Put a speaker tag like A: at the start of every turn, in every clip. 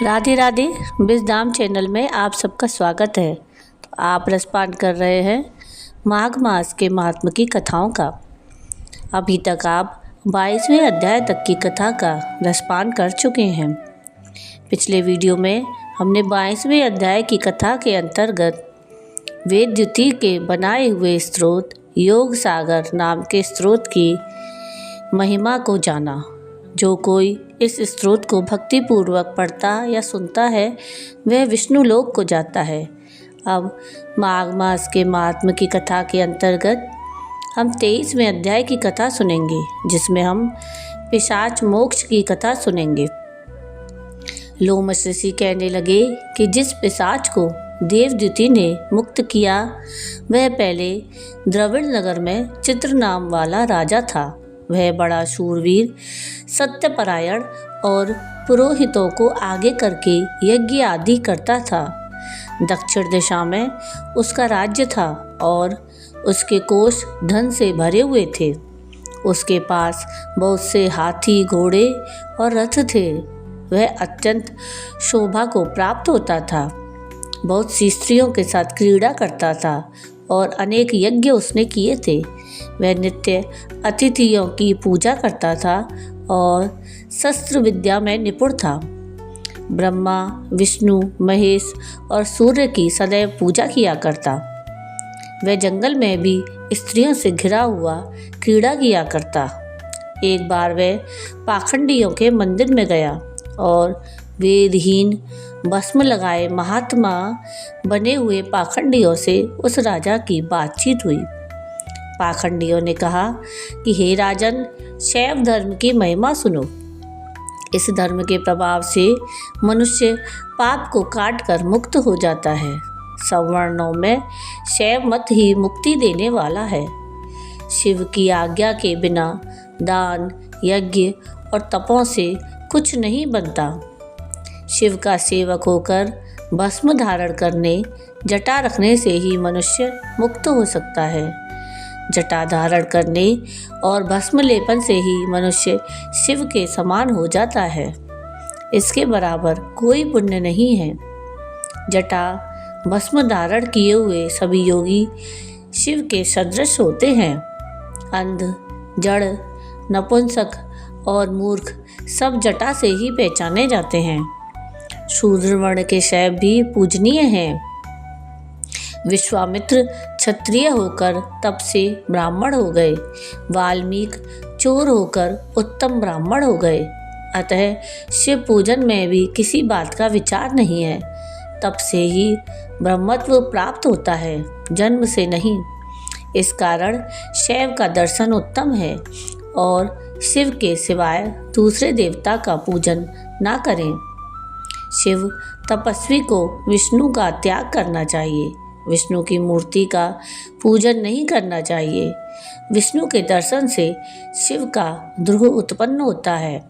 A: Radhe Radhe. विजडाम channel में आप सबका स्वागत है। तो आप रसपान कर रहे हैं माघ मास के महात्म की कथाओं का। अभी तक आप 22वें अध्याय तक की कथा का रसपान कर चुके हैं। पिछले वीडियो में हमने 22वें अध्याय की कथा के अंतर्गत वेदद्युति के बनाए हुए स्रोत योग सागर नाम के स्रोत की महिमा को जाना। जो कोई इस स्रोत को भक्तिपूर्वक पढ़ता या सुनता है वह विष्णु लोक को जाता है। अब माघ मास के महात्म की कथा के अंतर्गत हम 23वें अध्याय की कथा सुनेंगे, जिसमें हम पिशाच मोक्ष की कथा सुनेंगे। लोमश ऋषि कहने लगे कि जिस पिशाच को देवद्युति ने मुक्त किया वह पहले द्रविड़ नगर में चित्र नाम वाला राजा था। वह बड़ा शूरवीर, सत्यपरायण और पुरोहितों को आगे करके यज्ञ आदि करता था। दक्षिण दिशा में उसका राज्य था और उसके कोष धन से भरे हुए थे। उसके पास बहुत से हाथी, घोड़े और रथ थे। वह अत्यंत शोभा को प्राप्त होता था, बहुत सी स्त्रियों के साथ क्रीड़ा करता था और अनेक यज्ञ उसने किए थे। वह नित्य अतिथियों की पूजा करता था और शस्त्र विद्या में निपुण था। ब्रह्मा, विष्णु, महेश और सूर्य की सदैव पूजा किया करता। वह जंगल में भी स्त्रियों से घिरा हुआ क्रीड़ा किया करता। एक बार वह पाखंडियों के मंदिर में गया और वेदहीन, भस्म लगाए महात्मा बने हुए पाखंडियों से उस राजा की बातचीत हुई। पाखंडियों ने कहा कि हे राजन, शैव धर्म की महिमा सुनो। इस धर्म के प्रभाव से मनुष्य पाप को काट कर मुक्त हो जाता है। सवर्णों में शैव मत ही मुक्ति देने वाला है। शिव की आज्ञा के बिना दान, यज्ञ और तपों से कुछ नहीं बनता। शिव का सेवक होकर भस्म धारण करने, जटा रखने से ही मनुष्य मुक्त हो सकता है। जटा धारण करने और भस्म लेपन से ही मनुष्य शिव के समान हो जाता है। इसके बराबर कोई पुण्य नहीं है। जटा भस्म धारण किए हुए सभी योगी शिव के सदृश होते हैं। अंध, जड़, नपुंसक और मूर्ख सब जटा से ही पहचाने जाते हैं। शूद्र वर्ण के शैव भी पूजनीय हैं। विश्वामित्र क्षत्रिय होकर तप से ब्राह्मण हो गए। वाल्मीकि चोर होकर उत्तम ब्राह्मण हो गए। अतः शिव पूजन में भी किसी बात का विचार नहीं है। तप से ही ब्रह्मत्व प्राप्त होता है, जन्म से नहीं। इस कारण शैव का दर्शन उत्तम है और शिव के सिवाय दूसरे देवता का पूजन ना करें। शिव तपस्वी को विष्णु का त्याग करना चाहिए। विष्णु की मूर्ति का पूजन नहीं करना चाहिए। विष्णु के दर्शन से शिव का द्रोह उत्पन्न होता है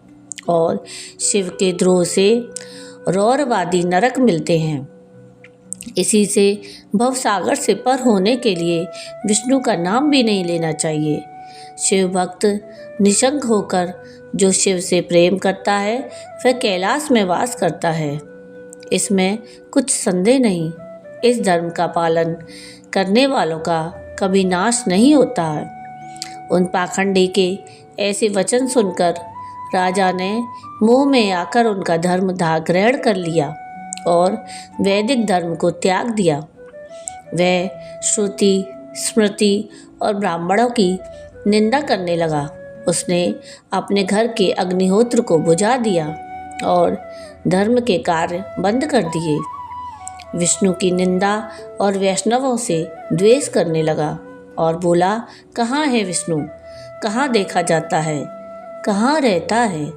A: और शिव के द्रोह से रौरवादी नरक मिलते हैं। इसी से भवसागर से पर होने के लिए विष्णु का नाम भी नहीं लेना चाहिए। शिव भक्त निशंक होकर जो शिव से प्रेम करता है वह कैलाश में वास करता है। इसमें कुछ संदेह नहीं। इस धर्म का पालन करने वालों का कभी नाश नहीं होता है। उन पाखंडी के ऐसे वचन सुनकर राजा ने मोह में आकर उनका धर्म ग्रहण कर लिया और वैदिक धर्म को त्याग दिया। वह श्रुति, स्मृति और ब्राह्मणों की निंदा करने लगा। उसने अपने घर के अग्निहोत्र को बुझा दिया और धर्म के कार्य बंद कर दिए। विष्णु की निंदा और वैष्णवों से द्वेष करने लगा और बोला, कहाँ है विष्णु? कहाँ देखा जाता है? कहाँ रहता है?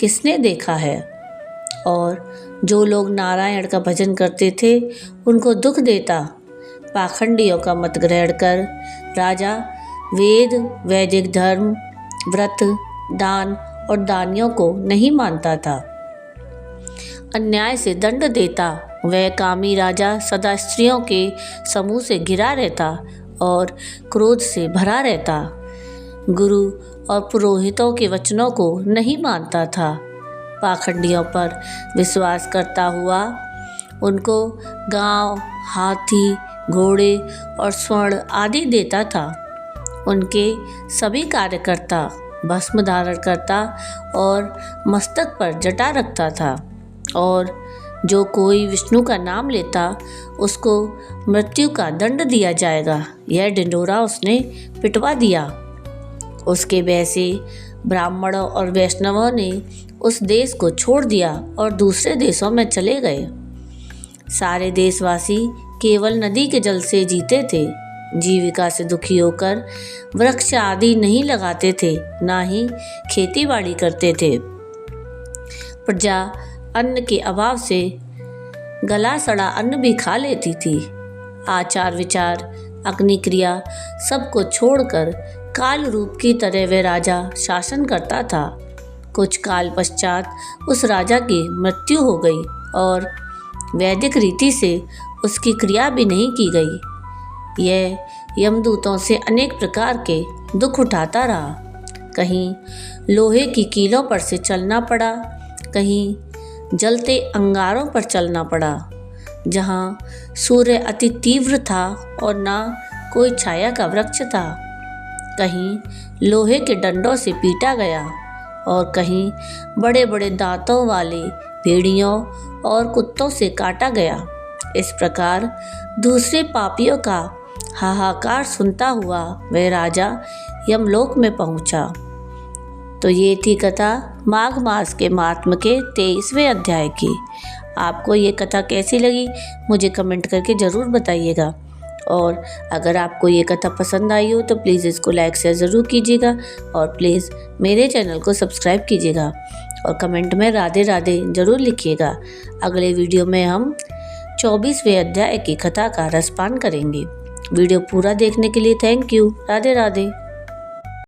A: किसने देखा है? और जो लोग नारायण का भजन करते थे उनको दुख देता। पाखंडियों का मत ग्रहण कर राजा वेद, वैदिक धर्म, व्रत, दान और दानियों को नहीं मानता था। अन्याय से दंड देता। वह कामी राजा सदा स्त्रियों के समूह से घिरा रहता और क्रोध से भरा रहता। गुरु और पुरोहितों के वचनों को नहीं मानता था। पाखंडियों पर विश्वास करता हुआ उनको गांव, हाथी, घोड़े और स्वर्ण आदि देता था। उनके सभी कार्यकर्ता भस्म धारण करता और मस्तक पर जटा रखता था, और जो कोई विष्णु का नाम लेता उसको मृत्यु का दंड दिया जाएगा, यह ढिंढोरा उसने पिटवा दिया। उसके भय से ब्राह्मणों और वैष्णवों ने उस देश को छोड़ दिया और दूसरे देशों में चले गए। सारे देशवासी केवल नदी के जल से जीते थे। जीविका से दुखी होकर वृक्ष आदि नहीं लगाते थे, ना ही खेती बाड़ी करते थे। प्रजा अन्न के अभाव से गला सड़ा अन्न भी खा लेती थी। आचार विचार, अग्नि क्रिया सबको छोड़कर काल रूप की तरह वह राजा शासन करता था। कुछ काल पश्चात उस राजा की मृत्यु हो गई और वैदिक रीति से उसकी क्रिया भी नहीं की गई। यह यमदूतों से अनेक प्रकार के दुख उठाता रहा। कहीं लोहे की कीलों पर से चलना पड़ा, कहीं जलते अंगारों पर चलना पड़ा, जहाँ सूर्य अति तीव्र था और ना कोई छाया का वृक्ष था। कहीं लोहे के डंडों से पीटा गया और कहीं बड़े बड़े दांतों वाले भेड़ियों और कुत्तों से काटा गया। इस प्रकार दूसरे पापियों का हाहाकार सुनता हुआ वह राजा यमलोक में पहुंचा। तो ये थी कथा माघ मास के महात्म के 23वें अध्याय की। आपको ये कथा कैसी लगी मुझे कमेंट करके ज़रूर बताइएगा, और अगर आपको ये कथा पसंद आई हो तो प्लीज़ इसको लाइक शेयर ज़रूर कीजिएगा, और प्लीज़ मेरे चैनल को सब्सक्राइब कीजिएगा, और कमेंट में राधे राधे ज़रूर लिखिएगा। अगले वीडियो में हम 24वें अध्याय की कथा का रसपान करेंगे। वीडियो पूरा देखने के लिए थैंक यू। राधे राधे।